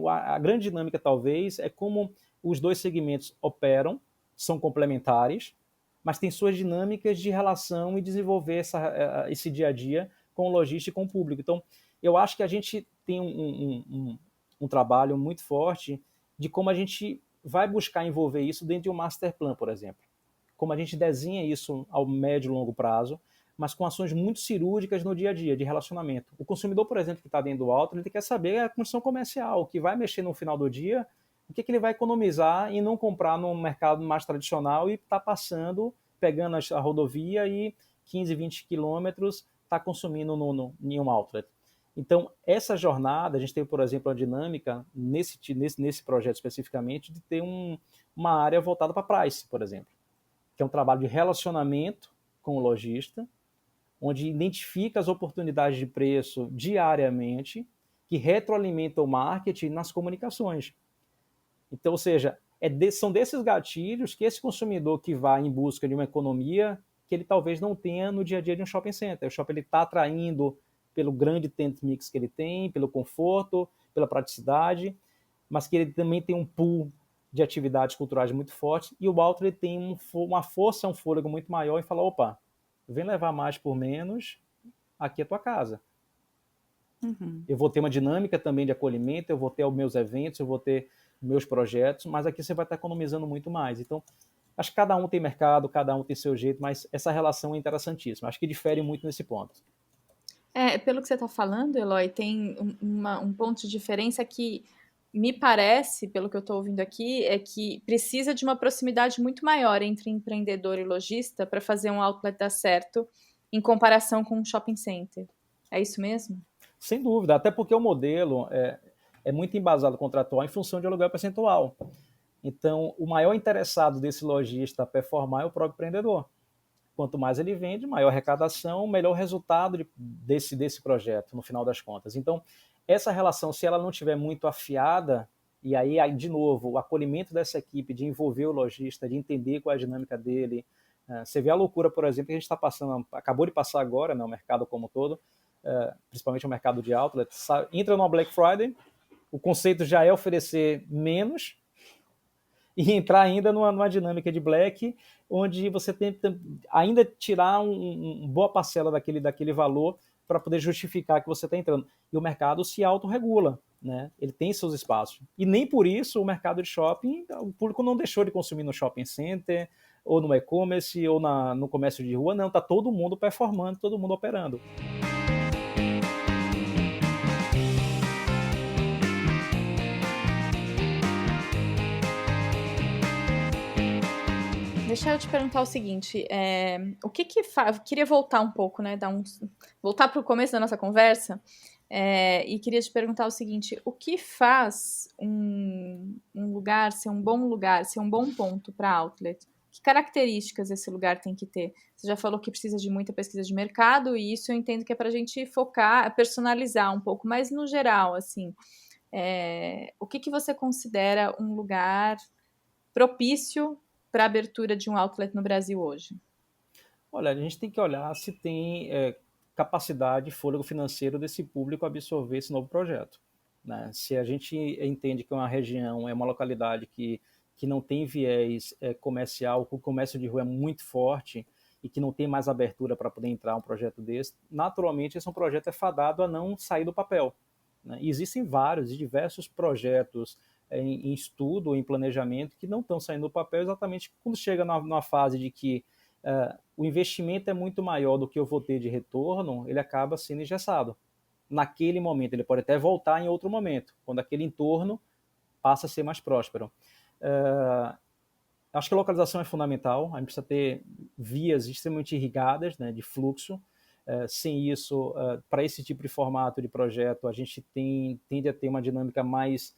A grande dinâmica, talvez, é como os dois segmentos operam, são complementares, mas têm suas dinâmicas de relação e desenvolver esse dia a dia com o lojista e com o público. Então, eu acho que a gente tem um trabalho muito forte de como a gente vai buscar envolver isso dentro de um master plan, por exemplo. Como a gente desenha isso ao médio e longo prazo, mas com ações muito cirúrgicas no dia a dia, de relacionamento. O consumidor, por exemplo, que está dentro do outlet, ele quer saber a condição comercial, o que vai mexer no final do dia, o que ele vai economizar e não comprar no mercado mais tradicional e estar passando, pegando a rodovia e 15, 20 quilômetros está consumindo em um outlet. Então, essa jornada, a gente tem, por exemplo, a dinâmica, nesse projeto especificamente, de ter uma área voltada para price, por exemplo, que é um trabalho de relacionamento com o lojista, onde identifica as oportunidades de preço diariamente, que retroalimenta o marketing nas comunicações. Então, ou seja, são desses gatilhos que esse consumidor que vai em busca de uma economia que ele talvez não tenha no dia a dia de um shopping center. O shopping está atraindo pelo grande tent mix que ele tem, pelo conforto, pela praticidade, mas que ele também tem um pool de atividades culturais muito forte, e o outlet tem uma força, um fôlego muito maior e fala, opa, vem levar mais por menos, aqui é a tua casa. Uhum. Eu vou ter uma dinâmica também de acolhimento, eu vou ter os meus eventos, eu vou ter meus projetos, mas aqui você vai estar economizando muito mais. Então, acho que cada um tem mercado, cada um tem seu jeito, mas essa relação é interessantíssima. Acho que difere muito nesse ponto. Pelo que você está falando, Eloy, tem um ponto de diferença que me parece, pelo que eu estou ouvindo aqui, é que precisa de uma proximidade muito maior entre empreendedor e lojista para fazer um outlet dar certo em comparação com um shopping center. É isso mesmo? Sem dúvida, até porque o modelo é muito embasado contratual em função de aluguel percentual. Então, o maior interessado desse lojista a performar é o próprio empreendedor. Quanto mais ele vende, maior arrecadação, melhor resultado desse projeto, no final das contas. Então, essa relação, se ela não estiver muito afiada, e aí, de novo, o acolhimento dessa equipe, de envolver o lojista, de entender qual é a dinâmica dele. Você vê a loucura, por exemplo, que a gente está passando, acabou de passar agora, né, o mercado como um todo, principalmente o mercado de outlet, entra numa Black Friday, o conceito já é oferecer menos, e entrar ainda numa dinâmica de black, onde você tenta ainda tirar uma boa parcela daquele valor para poder justificar que você está entrando. E o mercado se autorregula, né? Ele tem seus espaços. E nem por isso o mercado de shopping, o público não deixou de consumir no shopping center, ou no e-commerce, ou no comércio de rua, não. Está todo mundo performando, todo mundo operando. Deixa eu te perguntar o seguinte, o que faz... Queria voltar um pouco, né? Voltar para o começo da nossa conversa, e queria te perguntar o seguinte, o que faz um lugar ser um bom ponto para outlet? Que características esse lugar tem que ter? Você já falou que precisa de muita pesquisa de mercado, e isso eu entendo que é para a gente focar, personalizar um pouco, mas no geral, assim, o que você considera um lugar propício para a abertura de um outlet no Brasil hoje? Olha, a gente tem que olhar se tem capacidade e fôlego financeiro desse público absorver esse novo projeto, né? Se a gente entende que uma região é uma localidade que não tem viés comercial, o comércio de rua é muito forte e que não tem mais abertura para poder entrar um projeto desse, naturalmente esse projeto é fadado a não sair do papel, né? E existem vários e diversos projetos em estudo, em planejamento, que não estão saindo do papel exatamente quando chega numa fase de que o investimento é muito maior do que eu vou ter de retorno, ele acaba sendo engessado. Naquele momento, ele pode até voltar em outro momento, quando aquele entorno passa a ser mais próspero. Acho que a localização é fundamental, a gente precisa ter vias extremamente irrigadas, né, de fluxo. Sem isso, para esse tipo de formato de projeto, a gente tende a ter uma dinâmica mais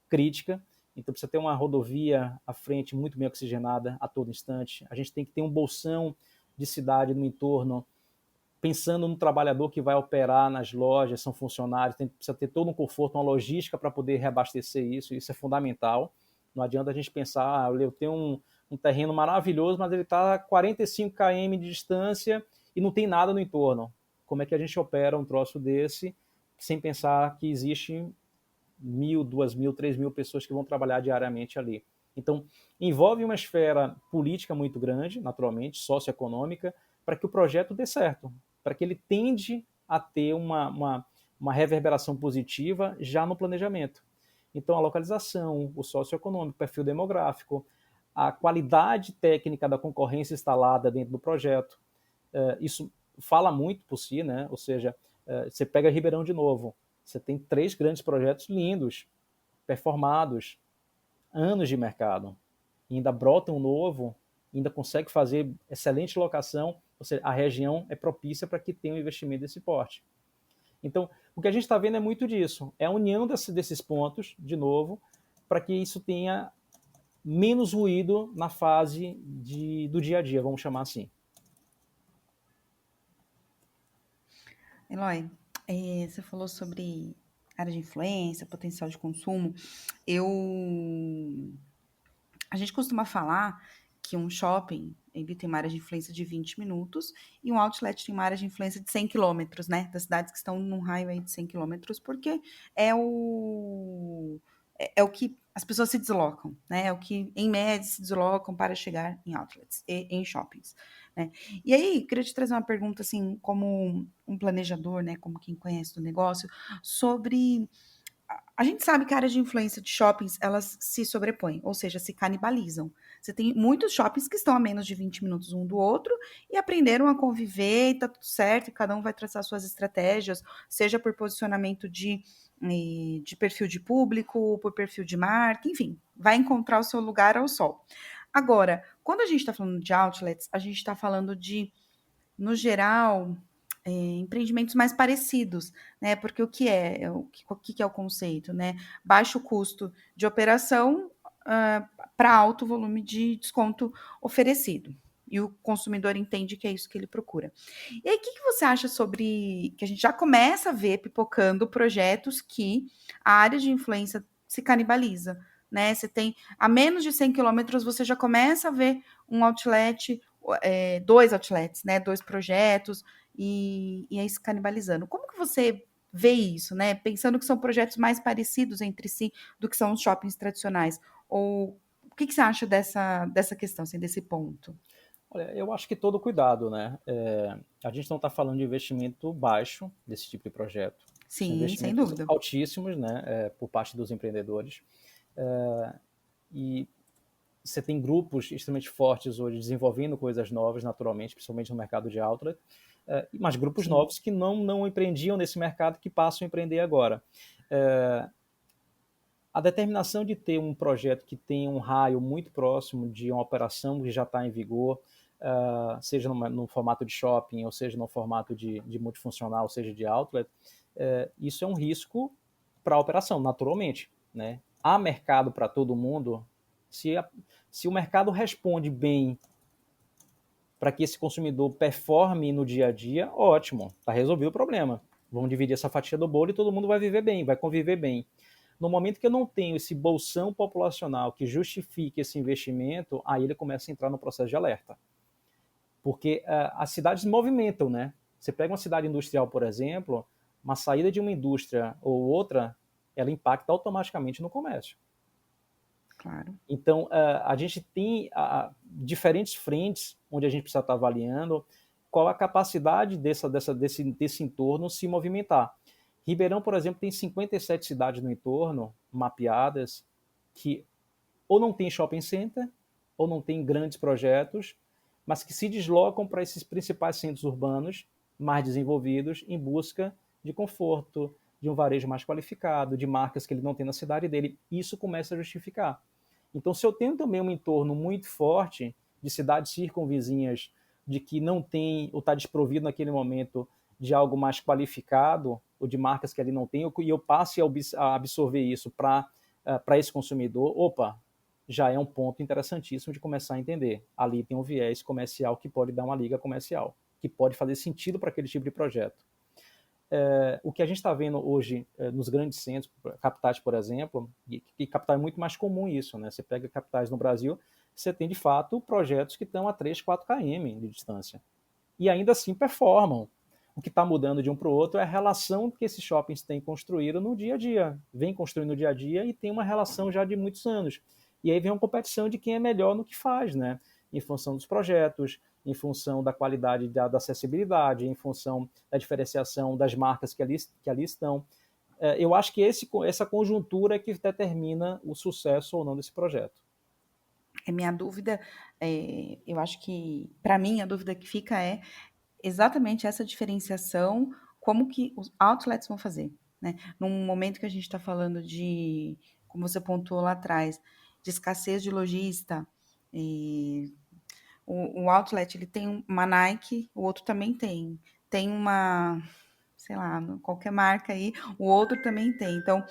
crítica, então precisa ter uma rodovia à frente muito bem oxigenada a todo instante. A gente tem que ter um bolsão de cidade no entorno, pensando no trabalhador que vai operar nas lojas, são funcionários, precisa ter todo um conforto, uma logística para poder reabastecer isso é fundamental. Não adianta a gente pensar, eu tenho um terreno maravilhoso, mas ele está a 45 km de distância e não tem nada no entorno. Como é que a gente opera um troço desse sem pensar que existe 1.000, 2.000, 3.000 pessoas que vão trabalhar diariamente ali? Então, envolve uma esfera política muito grande, naturalmente, socioeconômica, para que o projeto dê certo, para que ele tende a ter uma reverberação positiva já no planejamento. Então, a localização, o socioeconômico, o perfil demográfico, a qualidade técnica da concorrência instalada dentro do projeto, isso fala muito por si, né? Ou seja, você pega Ribeirão de novo, você tem 3 grandes projetos lindos, performados, anos de mercado, e ainda brota um novo, ainda consegue fazer excelente locação, ou seja, a região é propícia para que tenha um investimento desse porte. Então, o que a gente está vendo é muito disso, é a união desses pontos, de novo, para que isso tenha menos ruído na fase do dia a dia, vamos chamar assim. Eloy, você falou sobre área de influência, potencial de consumo. A gente costuma falar que um shopping ele tem uma área de influência de 20 minutos e um outlet tem uma área de influência de 100 quilômetros, né? Das cidades que estão num raio aí de 100 quilômetros, porque é o que as pessoas se deslocam, né? É o que, em média, se deslocam para chegar em outlets e em shoppings, né? E aí, queria te trazer uma pergunta, assim, como um planejador, né? Como quem conhece do negócio, sobre a gente sabe que a área de influência de shoppings, elas se sobrepõem, ou seja, se canibalizam. Você tem muitos shoppings que estão a menos de 20 minutos um do outro e aprenderam a conviver e tá tudo certo, e cada um vai traçar suas estratégias, seja por posicionamento de perfil de público, por perfil de marca, enfim, vai encontrar o seu lugar ao sol. Agora, quando a gente está falando de outlets, a gente está falando de, no geral, empreendimentos mais parecidos, né? Porque o que é o conceito, né? Baixo custo de operação para alto volume de desconto oferecido. E o consumidor entende que é isso que ele procura. E aí, o que você acha sobre que a gente já começa a ver pipocando projetos que a área de influência se canibaliza, né? Você tem a menos de 100 quilômetros, você já começa a ver um outlet, 2 outlets, né? 2 projetos, e aí se canibalizando. Como que você vê isso, né? Pensando que são projetos mais parecidos entre si do que são os shoppings tradicionais. Ou o que você acha dessa questão, assim, desse ponto? Olha, eu acho que todo cuidado, né? A gente não está falando de investimento baixo desse tipo de projeto. São Sim, sem investimentos dúvida. altíssimos, né? Por parte dos empreendedores. E você tem grupos extremamente fortes hoje desenvolvendo coisas novas, naturalmente, principalmente no mercado de outlet, mas grupos Sim. novos que não empreendiam nesse mercado que passam a empreender agora. A determinação de ter um projeto que tem um raio muito próximo de uma operação que já está em vigor, seja no formato de shopping, ou seja no formato de multifuncional, seja de outlet, isso é um risco para a operação, naturalmente. Né? Há mercado para todo mundo. Se o mercado responde bem para que esse consumidor performe no dia a dia, ótimo, está resolvido o problema. Vamos dividir essa fatia do bolo e todo mundo vai viver bem, vai conviver bem. No momento que eu não tenho esse bolsão populacional que justifique esse investimento, aí ele começa a entrar no processo de alerta. Porque as cidades movimentam, né? Você pega uma cidade industrial, por exemplo, uma saída de uma indústria ou outra, ela impacta automaticamente no comércio. Claro. Então, a gente tem diferentes frentes onde a gente precisa estar avaliando qual a capacidade desse entorno se movimentar. Ribeirão, por exemplo, tem 57 cidades no entorno mapeadas que ou não tem shopping center, ou não tem grandes projetos, mas que se deslocam para esses principais centros urbanos mais desenvolvidos em busca de conforto, de um varejo mais qualificado, de marcas que ele não tem na cidade dele. Isso começa a justificar. Então, se eu tenho também um entorno muito forte de cidades circunvizinhas, de que não tem ou está desprovido naquele momento de algo mais qualificado, ou de marcas que ali não tem, e eu passe a absorver isso para esse consumidor, opa, já é um ponto interessantíssimo de começar a entender. Ali tem um viés comercial que pode dar uma liga comercial, que pode fazer sentido para aquele tipo de projeto. O que a gente está vendo hoje nos grandes centros, capitais, por exemplo, e capital é muito mais comum isso, né? Você pega capitais no Brasil, você tem de fato projetos que estão a 3, 4 km de distância. E ainda assim performam. O que está mudando de um para o outro é a relação que esses shoppings têm construído no dia a dia. Vem construindo no dia a dia e tem uma relação já de muitos anos. E aí vem uma competição de quem é melhor no que faz, né? Em função dos projetos, em função da qualidade da acessibilidade, em função da diferenciação das marcas que ali estão. Eu acho que essa conjuntura é que determina o sucesso ou não desse projeto. Minha dúvida, eu acho que, para mim, a dúvida que fica é exatamente essa diferenciação, como que os outlets vão fazer, né? Num momento que a gente está falando de, como você pontuou lá atrás, de escassez de lojista, o outlet, ele tem uma Nike, o outro também tem. Tem uma, sei lá, qualquer marca aí, o outro também tem. Então,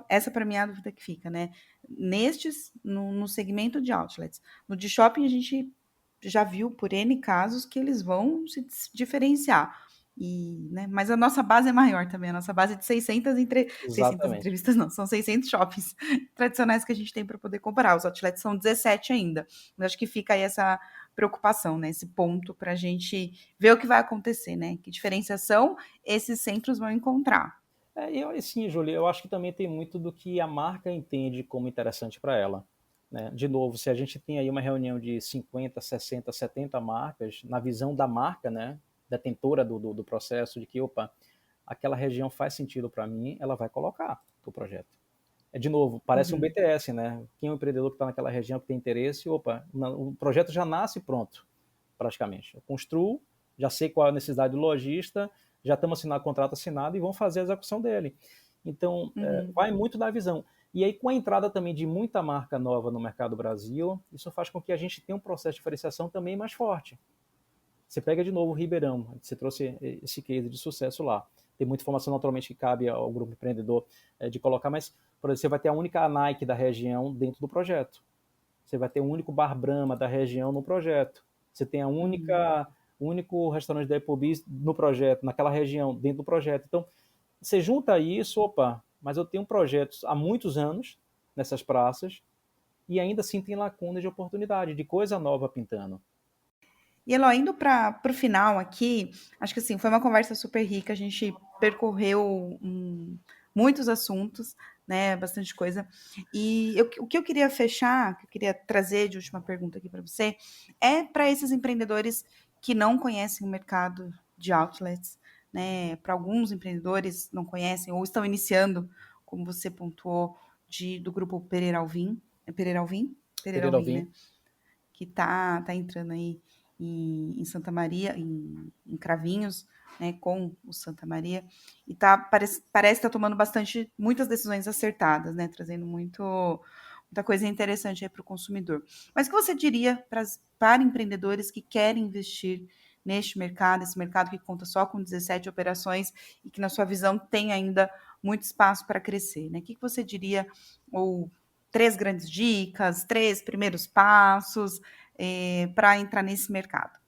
essa para mim é a dúvida que fica, né? No segmento de outlets. No de shopping, a gente já viu por N casos que eles vão se diferenciar. Né, mas a nossa base é maior também, a nossa base é de 600 entrevistas, não, são 600 shoppings tradicionais que a gente tem para poder comparar. Os outlets são 17 ainda. Mas acho que fica aí essa preocupação, né? Esse ponto para a gente ver o que vai acontecer, né? Que diferenciação esses centros vão encontrar. Sim, Júlia, eu acho que também tem muito do que a marca entende como interessante para ela. Né? De novo, se a gente tem aí uma reunião de 50, 60, 70 marcas, na visão da marca, né, detentora do processo, de que, opa, aquela região faz sentido para mim, ela vai colocar o projeto. De novo, parece um BTS, né? Quem é o empreendedor que está naquela região, que tem interesse, opa, o projeto já nasce pronto, praticamente. Eu construo, já sei qual é a necessidade do lojista, já estamos assinando o contrato assinado e vão fazer a execução dele. Então, vai muito da visão. E aí, com a entrada também de muita marca nova no mercado Brasil, isso faz com que a gente tenha um processo de diferenciação também mais forte. Você pega de novo o Ribeirão, você trouxe esse case de sucesso lá. Tem muita informação, naturalmente, que cabe ao grupo empreendedor de colocar, mas, por exemplo, você vai ter a única Nike da região dentro do projeto. Você vai ter o único Bar Brahma da região no projeto. Você tem o único restaurante da Applebee's no projeto, naquela região, dentro do projeto. Então, você junta isso, opa, mas eu tenho projetos há muitos anos nessas praças e ainda assim tem lacunas de oportunidade, de coisa nova pintando. E Eló, indo para o final aqui, acho que assim, foi uma conversa super rica, a gente percorreu muitos assuntos, né, bastante coisa. E o que eu queria fechar, que eu queria trazer de última pergunta aqui para você, é para esses empreendedores que não conhecem o mercado de outlets, né, para alguns empreendedores não conhecem ou estão iniciando, como você pontuou, do grupo Pereira Alvim, né, que tá entrando aí em Santa Maria, em Cravinhos, né, com o Santa Maria, e parece estar tomando muitas decisões acertadas, né, trazendo muita coisa interessante aí para o consumidor. Mas o que você diria para empreendedores que querem investir neste mercado, esse mercado que conta só com 17 operações e que, na sua visão, tem ainda muito espaço para crescer, né? O que você diria, ou 3 grandes dicas, 3 primeiros passos, para entrar nesse mercado?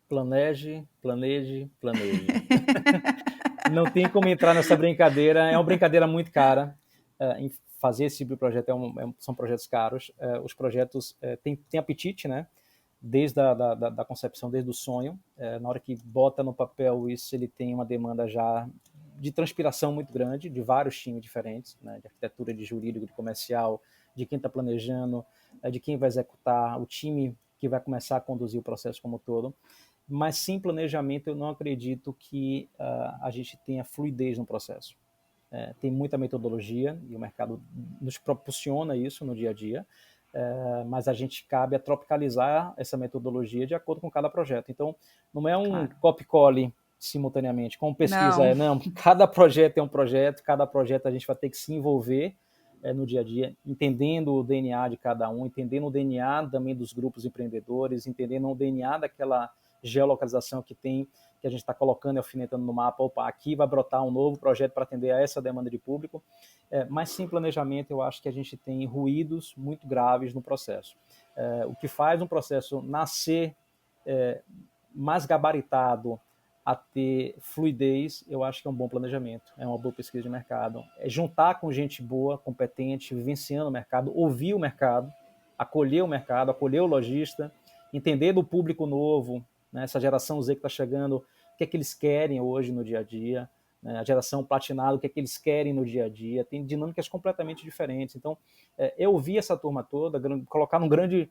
Planeje, planeje, planeje. Não tem como entrar nessa brincadeira, é uma brincadeira muito cara. Fazer esse tipo de projeto são projetos caros. Os projetos têm apetite, né? Desde da concepção, desde o sonho. Na hora que bota no papel isso, ele tem uma demanda já de transpiração muito grande, de vários times diferentes, né? De arquitetura, de jurídico, de comercial, de quem está planejando, de quem vai executar, o time que vai começar a conduzir o processo como um todo. Mas sem planejamento eu não acredito que a gente tenha fluidez no processo. Tem muita metodologia e o mercado nos proporciona isso no dia a dia, mas a gente cabe a tropicalizar essa metodologia de acordo com cada projeto. Então, não é um copy-cole simultaneamente, como pesquisa não. Cada projeto é um projeto, cada projeto a gente vai ter que se envolver no dia a dia, entendendo o DNA de cada um, entendendo o DNA também dos grupos empreendedores, entendendo o DNA daquela geolocalização que a gente está colocando e alfinetando no mapa. Opa, aqui vai brotar um novo projeto para atender a essa demanda de público. Mas sem planejamento, eu acho que a gente tem ruídos muito graves no processo. O que faz um processo nascer mais gabaritado, a ter fluidez, eu acho que é um bom planejamento, é uma boa pesquisa de mercado. É juntar com gente boa, competente, vivenciando o mercado, ouvir o mercado, acolher o lojista, entender do público novo, né, essa geração Z que está chegando, o que é que eles querem hoje no dia a dia, né, a geração platinada, o que é que eles querem no dia a dia, tem dinâmicas completamente diferentes. Então, eu ouvir essa turma toda, colocar num grande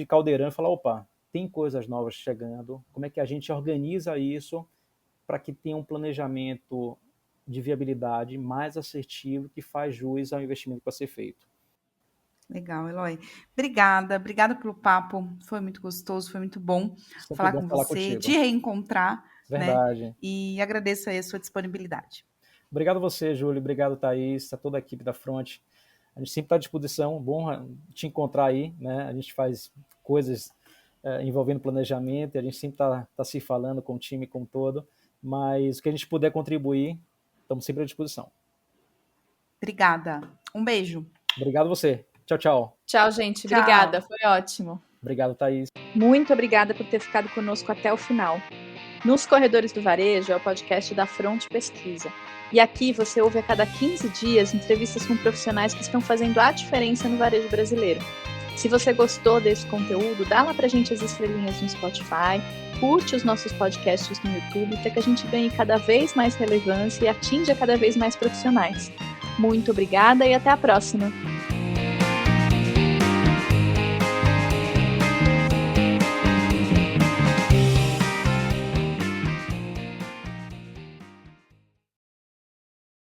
caldeirão e falar, opa, tem coisas novas chegando, como é que a gente organiza isso para que tenha um planejamento de viabilidade mais assertivo que faz jus ao investimento que vai ser feito. Legal, Eloy. Obrigada pelo papo, foi muito gostoso, foi muito bom falar com você, contigo. te reencontrar, Verdade. Né? E agradeço aí a sua disponibilidade. Obrigado a você, Júlio, obrigado, Thaís, a toda a equipe da Front. A gente sempre está à disposição, bom te encontrar aí, né? A gente faz coisas envolvendo planejamento, e a gente sempre está se falando com o time como todo, mas o que a gente puder contribuir, estamos sempre à disposição. Obrigada. Um beijo. Obrigado a você. Tchau, tchau. Tchau, gente. Obrigada. Foi ótimo. Obrigado, Thaís. Muito obrigada por ter ficado conosco até o final. Nos Corredores do Varejo é o podcast da Front Pesquisa. E aqui você ouve a cada 15 dias entrevistas com profissionais que estão fazendo a diferença no varejo brasileiro. Se você gostou desse conteúdo, dá lá pra gente as estrelinhas no Spotify, curte os nossos podcasts no YouTube para que a gente ganhe cada vez mais relevância e atinja cada vez mais profissionais. Muito obrigada e até a próxima!